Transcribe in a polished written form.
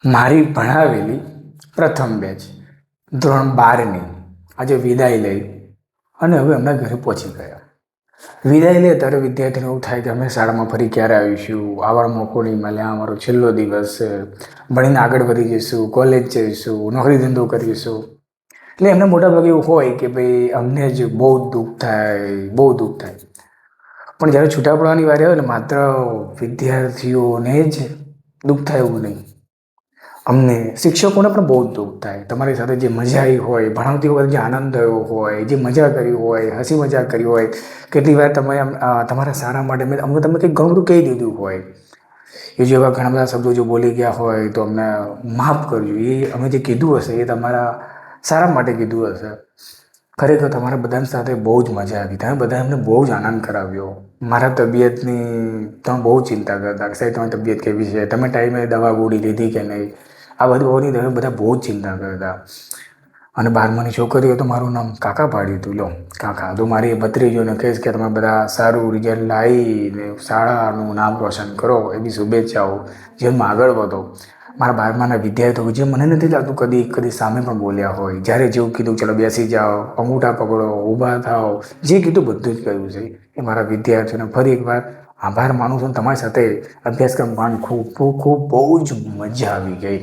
મારી ભણાવેલી પ્રથમ બેચ ધોરણ 12ની આજે વિદાય લઈ અને હવે એમના ઘરે પહોંચી ગયા. વિદાય લે ત્યારે વિદ્યાર્થીને એવું થાય કે અમે શાળામાં ફરી ક્યારે આવીશું, આવા મોકો નહીં મળે, આ અમારો છેલ્લો દિવસ છે, ભણીને આગળ વધી જઈશું, કોલેજ જઈશું, નોકરી ધંધો કરીશું. એટલે એમને મોટાભાગે એવું હોય કે ભાઈ અમને જ બહુ દુઃખ થાય, બહુ દુઃખ થાય. પણ જ્યારે છૂટા પડવાની વારી આવે ને માત્ર વિદ્યાર્થીઓને જ દુઃખ થાય એવું નહીં, અમને શિક્ષકોને પણ બહુ જ દુઃખ થાય. તમારી સાથે જે મજા આવી હોય, ભણાવતી વખતે જે આનંદ થયો હોય, જે મજા કરી હોય, હસી મજાક કરી હોય, કેટલી વાર તમે તમારા સારા માટે અમને તમે કંઈક ઘણું બધું કહી દીધું હોય, એ જેવા ઘણા બધા શબ્દો જો બોલી ગયા હોય તો અમને માફ કરજો. એ અમે જે કીધું હશે એ તમારા સારા માટે કીધું હશે. ખરેખર તમારા બધાની સાથે બહુ જ મજા આવી. તમે બધા એમને બહુ જ આનંદ કરાવ્યો. મારા તબિયતની તમે બહુ ચિંતા કરતા કે સાહેબ તમારી તબિયત કેવી છે, તમે ટાઈમે દવા ગોળી લીધી કે નહીં, આ બધું તમે બધા બહુ જ ચિંતા કરતા. અને 12માની છોકરીઓ તો મારું નામ કાકા પાડ્યું હતું. લો કાકા તો મારી ભત્રીજોને કહીશ કે તમે બધા સારું રિઝલ્ટ લાવીને શાળાનું નામ રોશન કરો, એવી શુભેચ્છાઓ. જીવનમાં આગળ વધો. મારા 12માના વિદ્યાર્થીઓ જે મને નથી લાગતું કદી કદી સામે પણ બોલ્યા હોય, જ્યારે જેવું કીધું ચલો બેસી જાઓ, અંગૂઠા પકડો, ઊભા થાઓ, જે કીધું બધું જ કહ્યું છે. એ મારા વિદ્યાર્થીઓને ફરી એકવાર આભાર માનું છું. તમારી સાથે અભ્યાસક્રમ પણ ખૂબ ખૂબ ખૂબ બહુ જ મજા આવી ગઈ.